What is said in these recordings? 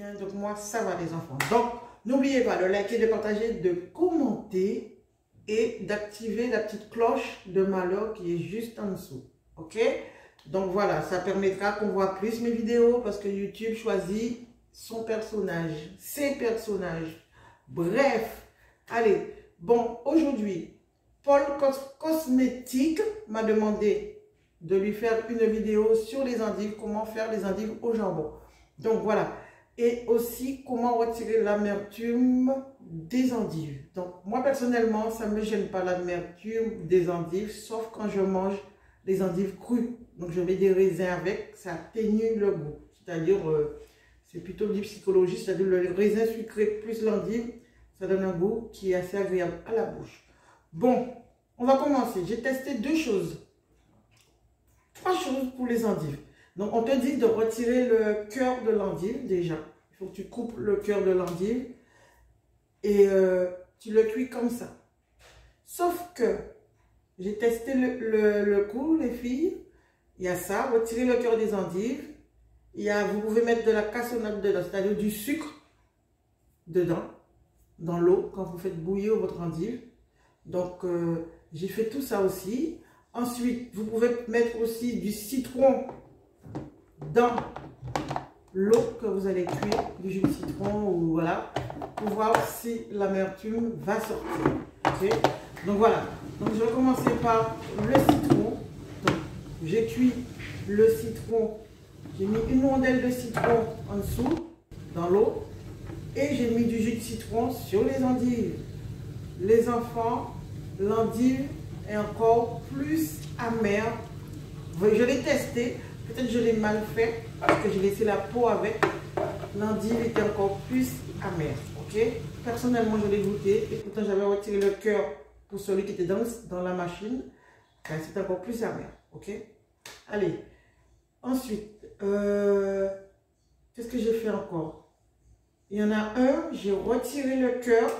bien. Donc moi, ça va les enfants. Donc, n'oubliez pas de liker, de partager, de commenter et d'activer la petite cloche de Malo qui est juste en dessous. Ok? Donc voilà, ça permettra qu'on voit plus mes vidéos parce que YouTube choisit son personnage, ses personnages. Bref, allez, bon, aujourd'hui, Paul Cosmétique m'a demandé de lui faire une vidéo sur les endives, comment faire les endives au jambon. Donc voilà, et aussi comment retirer l'amertume des endives. Donc moi personnellement, ça ne me gêne pas l'amertume des endives, sauf quand je mange les endives crues. Donc je mets des raisins avec, ça atténue le goût. C'est-à-dire, c'est plutôt du psychologie, c'est-à-dire le raisin sucré plus l'endive, ça donne un goût qui est assez agréable à la bouche. Bon, on va commencer. J'ai testé trois choses pour les endives. Donc on te dit de retirer le cœur de l'endive déjà. Il faut que tu coupes le cœur de l'endive et tu le cuis comme ça. Sauf que j'ai testé le coup, les filles. Il y a ça, retirer le cœur des endives. Il y a, vous pouvez mettre de la cassonade dedans, c'est-à-dire du sucre dedans, dans l'eau, quand vous faites bouillir votre endive. Donc, j'ai fait tout ça aussi. Ensuite, vous pouvez mettre aussi du citron dans l'eau que vous allez cuire, du jus de citron ou voilà, pour voir si l'amertume va sortir. Okay? Donc voilà, donc je vais commencer par le citron. J'ai cuit le citron, j'ai mis une rondelle de citron en dessous, dans l'eau, et j'ai mis du jus de citron sur les endives. Les enfants, l'endive est encore plus amère. Je l'ai testé, peut-être je l'ai mal fait, parce que j'ai laissé la peau avec. L'endive était encore plus amère, ok? Personnellement, je l'ai goûté, et pourtant j'avais retiré le cœur pour celui qui était dans la machine. C'est encore plus amer, ok? Allez, ensuite, qu'est-ce que j'ai fait encore? Il y en a un, j'ai retiré le cœur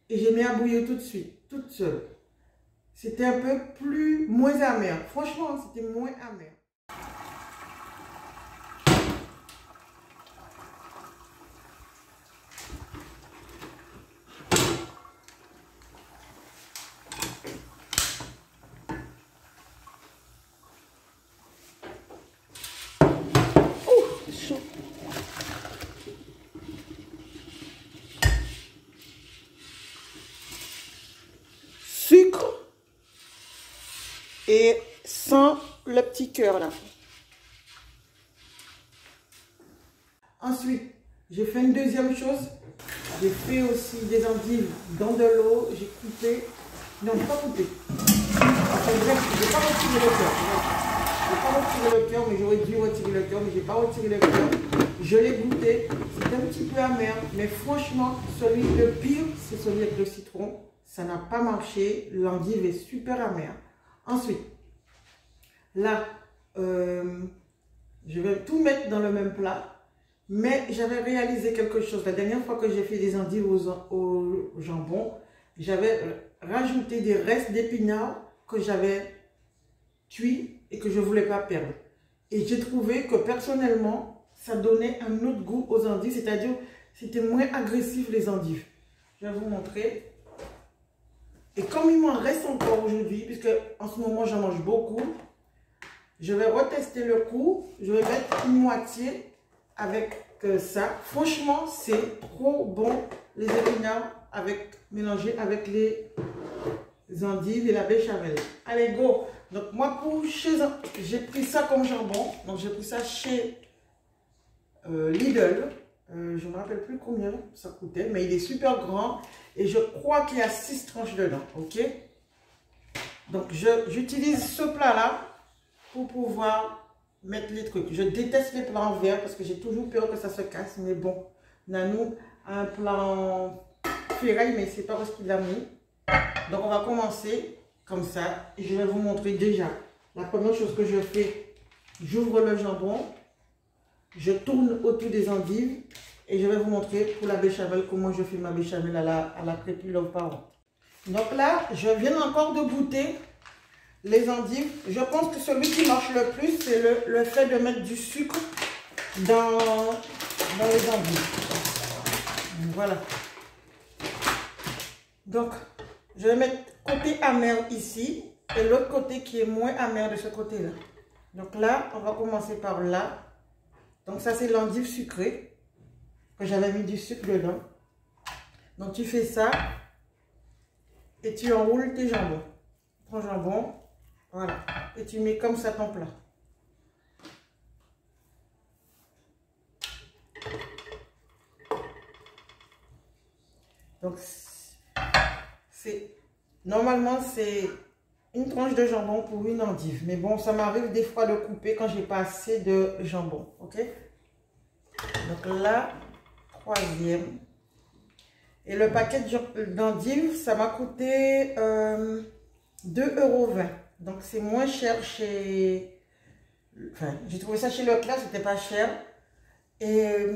et j'ai mis à bouillir tout de suite, toute seule. C'était un peu moins amer. Franchement, c'était moins amer. Sucre et sans le petit cœur là. Ensuite, j'ai fait une deuxième chose. J'ai fait aussi des endives dans de l'eau. J'ai coupé. Non, pas coupé. Enfin, bref, j'ai pas retiré le cœur. J'ai pas retiré le cœur, mais j'aurais dû retirer le cœur, mais j'ai pas retiré le cœur. Je l'ai goûté. C'est un petit peu amer, mais franchement, le pire, c'est celui avec le citron. Ça n'a pas marché. L'endive est super amère. Ensuite, là, je vais tout mettre dans le même plat. Mais j'avais réalisé quelque chose. La dernière fois que j'ai fait des endives au jambon, j'avais rajouté des restes d'épinards que j'avais cuits et que je ne voulais pas perdre. Et j'ai trouvé que personnellement, ça donnait un autre goût aux endives. C'est-à-dire, c'était moins agressif les endives. Je vais vous montrer. Et comme il m'en reste encore aujourd'hui, puisque en ce moment j'en mange beaucoup, je vais retester le coup. Je vais mettre une moitié avec ça. Franchement, c'est trop bon, les épinards mélangés avec les endives et la béchamel. Allez, go! Donc moi, j'ai pris ça comme jambon. Donc j'ai pris ça chez Lidl. Je ne me rappelle plus combien ça coûtait, mais il est super grand et je crois qu'il y a 6 tranches dedans, ok? Donc j'utilise ce plat-là pour pouvoir mettre les trucs. Je déteste les plats en verre parce que j'ai toujours peur que ça se casse, mais bon, Nanou a un plat en ferraille, mais c'est pas parce qu'il l'a mis. Donc on va commencer comme ça et je vais vous montrer déjà. La première chose que je fais, j'ouvre le jambon. Je tourne autour des endives et je vais vous montrer pour la béchamel comment je fais ma béchamel à la crêpes Love Parents. Donc là, je viens encore de goûter les endives. Je pense que celui qui marche le plus, c'est le fait de mettre du sucre dans dans les endives. Voilà. Donc, je vais mettre côté amer ici et l'autre côté qui est moins amer de ce côté-là. Donc là, on va commencer par là. Donc ça, c'est l'endive sucrée que j'avais mis du sucre dedans. Donc tu fais ça et tu enroules tes jambons. Ton jambon, voilà. Et tu mets comme ça ton plat. Donc normalement c'est une tranche de jambon pour une endive. Mais bon, ça m'arrive des fois de couper quand j'ai pas assez de jambon. Ok? Donc là, troisième. Et le paquet d'endives, ça m'a coûté 2,20 €. Donc c'est moins cher chez... Enfin, j'ai trouvé ça chez Leclerc, c'était pas cher. Et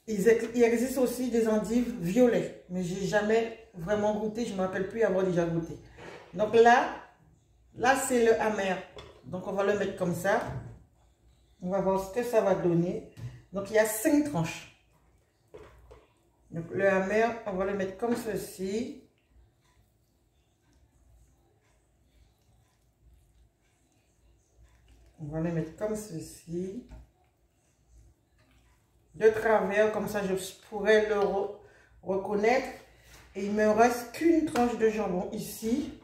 il existe aussi des endives violets. Mais j'ai jamais vraiment goûté, je ne me rappelle plus avoir déjà goûté. Donc là c'est le amer. Donc on va le mettre comme ça. On va voir ce que ça va donner. Donc il y a 5 tranches. Donc le amer, on va le mettre comme ceci. On va le mettre comme ceci. De travers, comme ça je pourrais le reconnaître. Et il me reste qu'une tranche de jambon ici.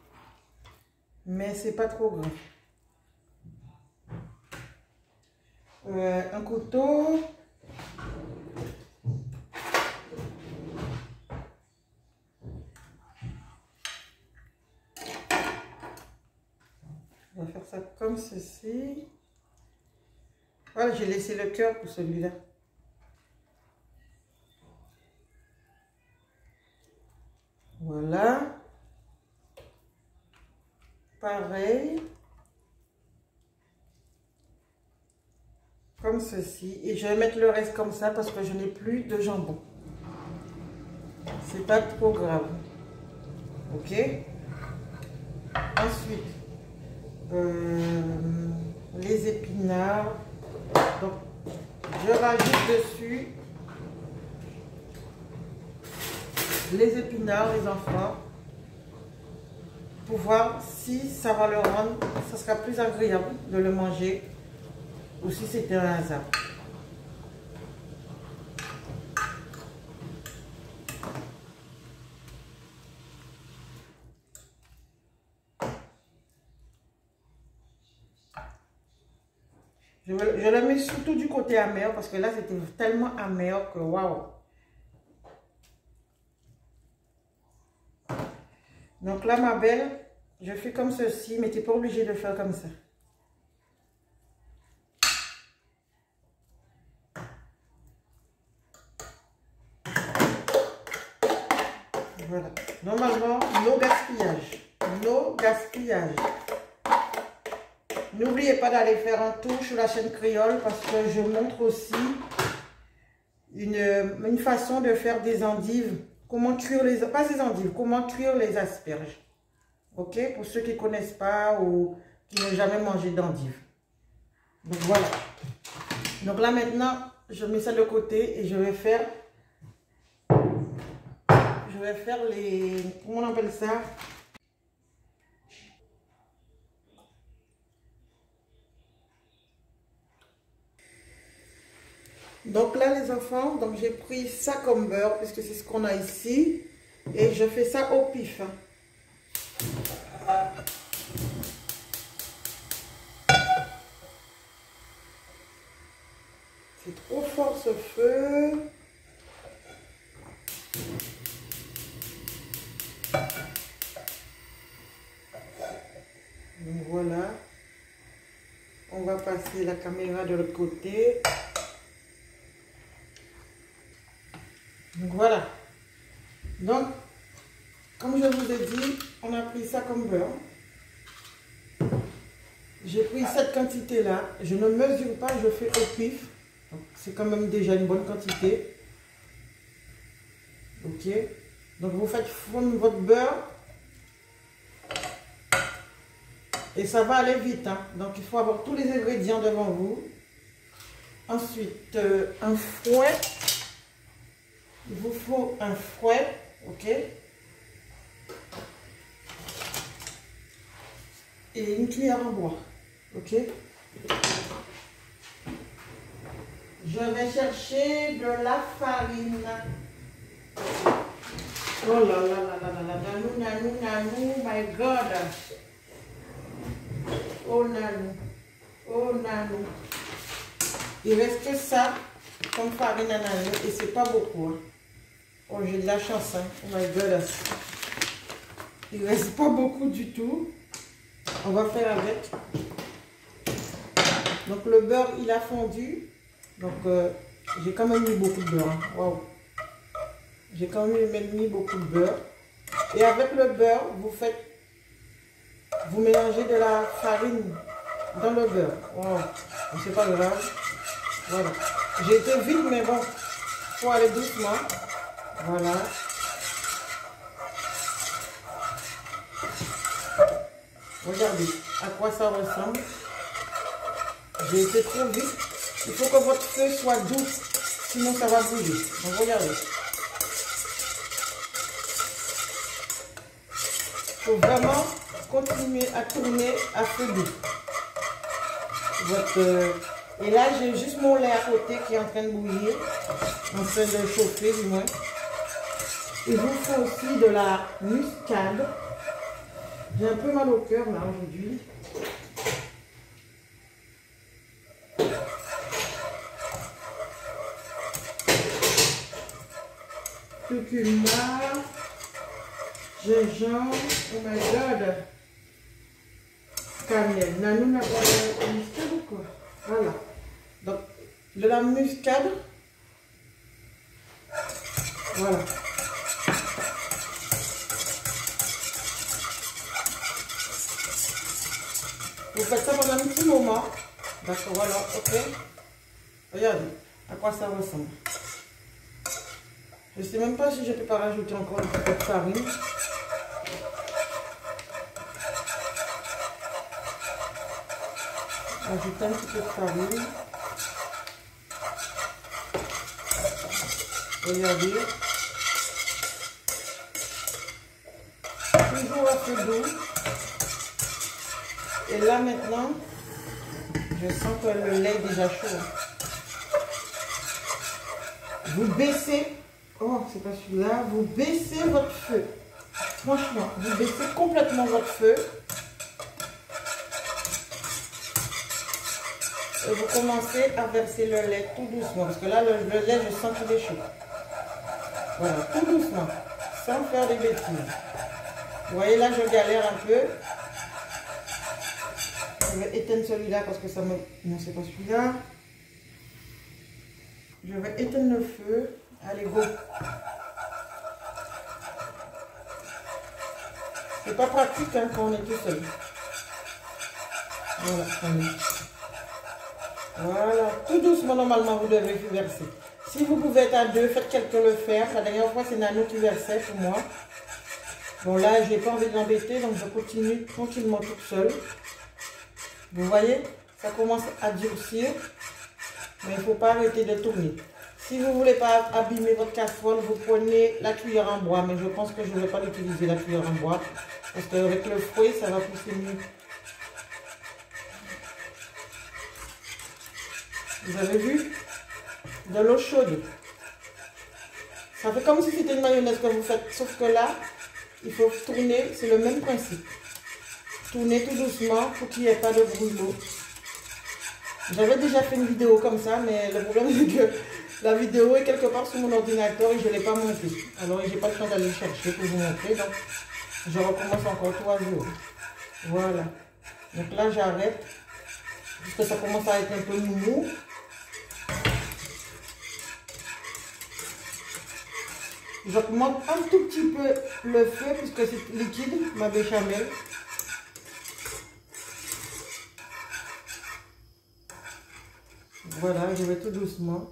Mais c'est pas trop grand. Un couteau. On va faire ça comme ceci. Voilà, j'ai laissé le cœur pour celui-là. Voilà. Pareil. Comme ceci. Et je vais mettre le reste comme ça parce que je n'ai plus de jambon. C'est pas trop grave. Ok. Ensuite, les épinards. Donc, je rajoute dessus les épinards, les enfants, pour voir si ça va le rendre, ça sera plus agréable de le manger ou si c'était un hasard. Je le mets surtout du côté amer parce que là c'était tellement amer que waouh. Donc là ma belle, je fais comme ceci, mais tu n'es pas obligé de faire comme ça. Voilà. Normalement, no gaspillage. No gaspillage. N'oubliez pas d'aller faire un tour sur la chaîne Créole parce que je montre aussi une façon de faire des endives. Comment cuire les... Pas des endives, comment cuire les asperges. Ok? Pour ceux qui ne connaissent pas ou qui n'ont jamais mangé d'endives. Donc voilà. Donc là maintenant, je mets ça de côté et je vais faire les... Comment on appelle ça? Donc là les enfants, donc j'ai pris ça comme beurre puisque c'est ce qu'on a ici et je fais ça au pif. C'est trop fort ce feu. Donc voilà. On va passer la caméra de l'autre côté. Donc voilà. Donc, comme je vous ai dit, on a pris ça comme beurre. J'ai pris cette quantité-là. Je ne mesure pas, je fais au pif. C'est quand même déjà une bonne quantité. Ok. Donc vous faites fondre votre beurre. Et ça va aller vite. Hein. Donc il faut avoir tous les ingrédients devant vous. Ensuite, un fouet. Il vous faut un fouet, ok? Et une cuillère en bois, ok? Je vais chercher de la farine. Oh là là là là là là, nanou, nanou, nanou, my God. Oh nanou, oh nanou. Il reste que ça comme farine à nanou et c'est pas beaucoup. Hein. Oh, j'ai de la chance, hein. Oh my God. Il reste pas beaucoup du tout. On va faire avec. Donc le beurre, il a fondu. Donc j'ai quand même mis beaucoup de beurre. Hein. Wow. J'ai quand même mis beaucoup de beurre. Et avec le beurre, vous mélangez de la farine dans le beurre. Wow. C'est pas grave. Voilà. J'ai été vite, mais bon, il faut aller doucement. Voilà. Regardez à quoi ça ressemble. J'ai été trop vite. Il faut que votre feu soit doux, sinon ça va bouger. Donc regardez. Il faut vraiment continuer à tourner à feu doux. Et là, j'ai juste mon lait à côté qui est en train de bouillir, en train de chauffer du moins. Il vous faut aussi de la muscade. J'ai un peu mal au cœur là aujourd'hui. Curcuma, gingembre, oh my God. Cannelle. Nanou n'a pas de muscade ou quoi? Voilà. Donc, de la muscade. Voilà. Vous faites ça pendant un petit moment. D'accord, voilà, ok. Regardez à quoi ça ressemble. Je ne sais même pas si je peux pas rajouter encore un peu de farine. Ajouter un petit peu de farine. Regardez. Toujours à feu doux. Et là maintenant, je sens que le lait est déjà chaud. Vous baissez, oh c'est pas celui-là, vous baissez votre feu. Franchement, vous baissez complètement votre feu. Et vous commencez à verser le lait tout doucement. Parce que là, le lait, je sens qu'il est chaud. Voilà, tout doucement, sans faire des bêtises. Vous voyez là, je galère un peu. Je vais éteindre celui-là parce que ça me... Non, c'est pas celui-là. Je vais éteindre le feu. Allez, go. C'est pas pratique hein, quand on est tout seul. Voilà, allez. Voilà, tout doucement, normalement, vous devez verser. Si vous pouvez être à deux, faites quelqu'un le faire. La dernière fois, c'est Nanou qui versait pour moi. Bon, là, je n'ai pas envie de l'embêter, donc je continue tranquillement toute seule. Vous voyez, ça commence à durcir, mais il ne faut pas arrêter de tourner. Si vous ne voulez pas abîmer votre casserole, vous prenez la cuillère en bois, mais je pense que je ne vais pas l'utiliser, la cuillère en bois, parce qu'avec le fouet, ça va pousser mieux. Vous avez vu? De l'eau chaude. Ça fait comme si c'était une mayonnaise que vous faites, sauf que là, il faut tourner, c'est le même principe. Tournez tout doucement pour qu'il n'y ait pas de brûlot. J'avais déjà fait une vidéo comme ça, mais le problème c'est que la vidéo est quelque part sur mon ordinateur et je ne l'ai pas montée. Alors je n'ai pas le temps d'aller chercher pour vous montrer, donc je recommence encore tout à zéro. Voilà. Donc là j'arrête, puisque ça commence à être un peu mou. J'augmente un tout petit peu le feu puisque c'est liquide, ma béchamel. Voilà, je vais tout doucement.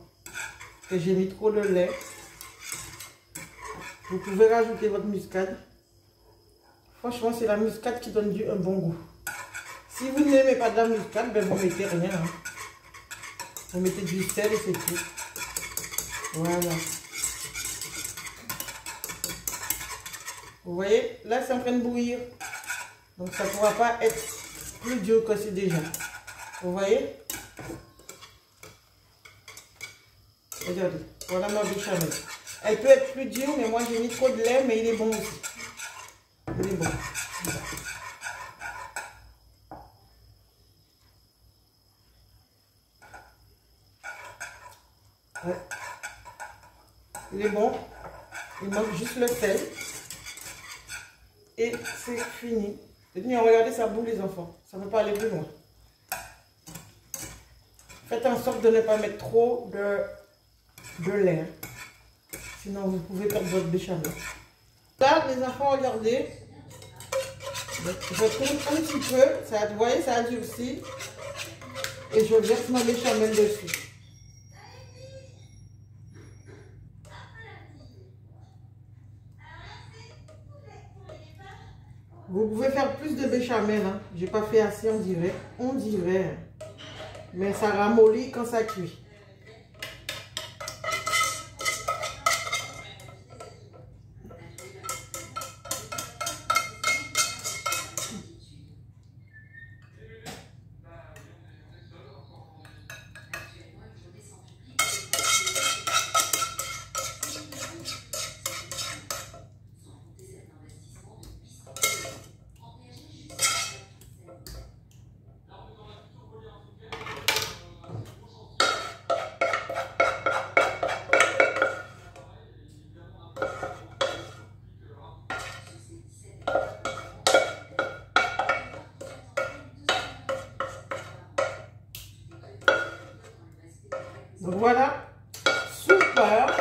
Que j'ai mis trop de lait. Vous pouvez rajouter votre muscade. Franchement, c'est la muscade qui donne un bon goût. Si vous n'aimez pas de la muscade, ben vous mettez rien. Hein. Vous mettez du sel et c'est tout. Voilà. Vous voyez, là c'est en train de bouillir. Donc ça ne pourra pas être plus dur que c'est déjà. Vous voyez? Regardez, voilà ma béchamel. Elle peut être plus dure, mais moi j'ai mis trop de lait, mais il est bon aussi. Il est bon. Ouais. Il est bon. Il manque juste le sel. Et c'est fini. Regardez, ça bout les enfants. Ça ne peut pas aller plus loin. Faites en sorte de ne pas mettre trop de lait. Sinon, vous pouvez perdre votre béchamel. Là, les enfants, regardez. Je tourne un petit peu. Ça, vous voyez, ça a durci. Et je verse ma béchamel dessus. Vous pouvez faire plus de béchamel. Hein. J'ai pas fait assez, on dirait. On dirait. Mais ça ramollit quand ça cuit. Donc voilà, super.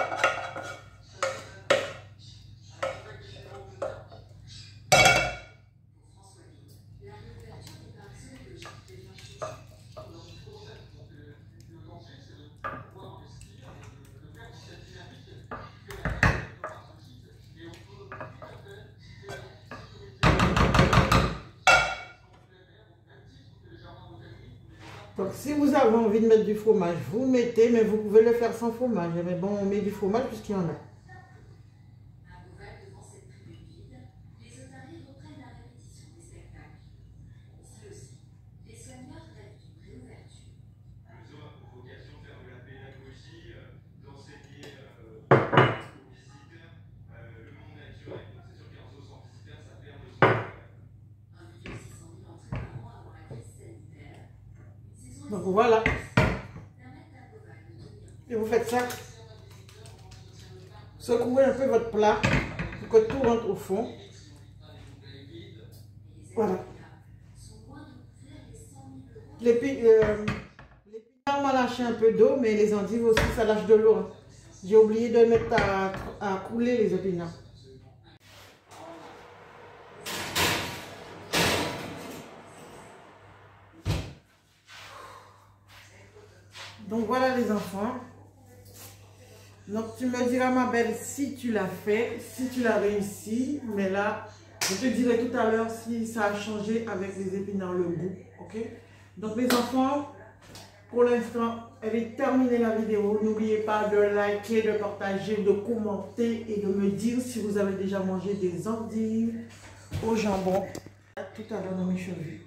Donc si vous avez envie de mettre du fromage, vous mettez, mais vous pouvez le faire sans fromage. Mais bon, on met du fromage puisqu'il y en a. Donc voilà. Et vous faites ça. Secouez un peu votre plat pour que tout rentre au fond. Voilà. L'épinard m'a lâché un peu d'eau, mais les endives aussi, ça lâche de l'eau. Hein. J'ai oublié de mettre à couler les épinards. Donc voilà les enfants. Donc tu me diras ma belle si tu l'as fait, si tu l'as réussi. Mais là, je te dirai tout à l'heure si ça a changé avec les épinards le goût. Ok? Donc les enfants, pour l'instant, elle est terminée la vidéo. N'oubliez pas de liker, de partager, de commenter et de me dire si vous avez déjà mangé des endives au jambon. Tout à l'heure dans mes cheveux.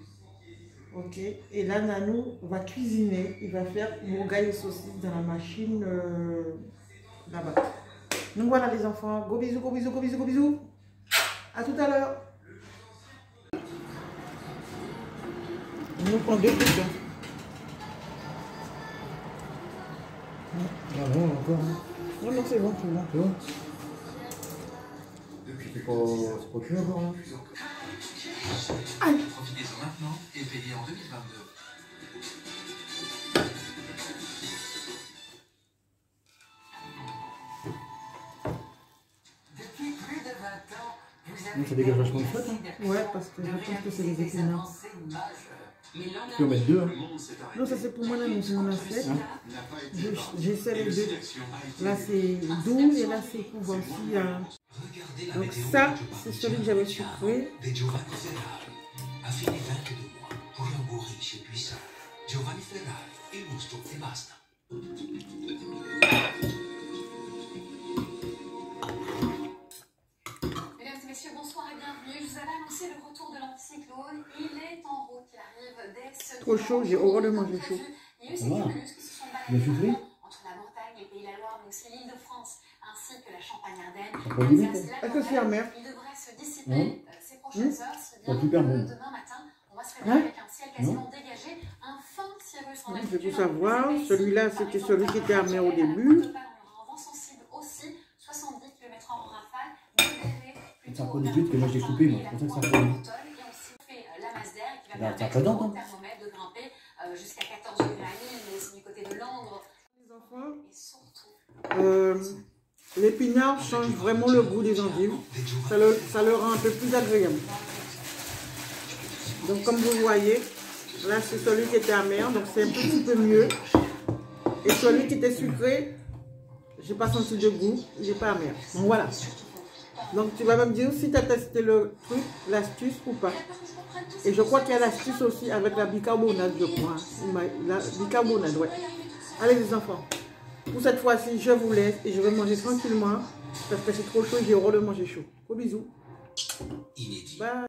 Ok, et là Nanou va cuisiner, il va faire mourgaille aux saucisses dans la machine là-bas. Donc voilà les enfants, gros bisous, gros bisous, gros bisous, gros bisous. À tout à l'heure. On nous prend 2 trucs. Ah bon, encore hein. Non, non, c'est bon, c'est bon. C'est bon. C'est pas cuit encore là. Aïe. Profitez-en maintenant et payez en 2022. Depuis plus de 20 ans, vous avez Ça dégage vachement de fête, hein. Ouais, parce que je pense que c'est les épinards. Tu peux en mettre 2 hein. Non, ça c'est pour moi, Nanou, c'est mon assiette. J'essaie les deux. Là c'est doux et là c'est pour voir s'il y a... Donc ça, c'est celui que j'avais sucré. A fine 22 mois, pour un beau riche et puissant, Giovanni Ferrari, il gusto e basta. Mesdames et messieurs, bonsoir et bienvenue. Je vous avais annoncé le retour de l'anticyclone. Il est en route, il arrive dès ce Trop chaud, j'ai horreur de manger chaud. Il y a eu ces Voilà. cumulus qui se sont Le baladés soufflé entre la Bretagne, les Pays de la Loire, mais aussi l'île de France, ainsi que la Champagne-Ardenne. Pas du tout. Est-ce que c'est amer? Il devrait se dissiper ces prochaines heures, si bien Pas super que bon. demain matin, on va se réveiller avec un ciel quasiment dégagé, un fin cirrus en Je altitude. peux savoir, celui-là c'était celui qui était amer au début. Un vent sensible aussi, 70 km/h en rafale, modéré C'est un produit que moi j'ai coupé, moi. C'est pour ça que ça produit. et aussi fait la masse d'air qui va Là, t'as permettre pas au dents, hein. thermomètre de grimper jusqu'à 14 degrés à Lille, mais aussi du côté de Langres. Les enfants, Et surtout, l'épinard change vraiment le goût des endives. Ça le rend un peu plus agréable. Donc comme vous voyez, là c'est celui qui était amer, donc c'est un petit peu mieux. Et celui qui était sucré, j'ai pas senti de goût, il n'est pas amer. Donc voilà. Donc tu vas me dire si tu as testé le truc, l'astuce ou pas. Et je crois qu'il y a l'astuce aussi avec la bicarbonate, je crois. La bicarbonate, ouais. Allez les enfants. Pour cette fois-ci, je vous laisse et je vais manger tranquillement parce que c'est trop chaud et j'ai horreur de manger chaud. Gros bisous. Inédit. Bye.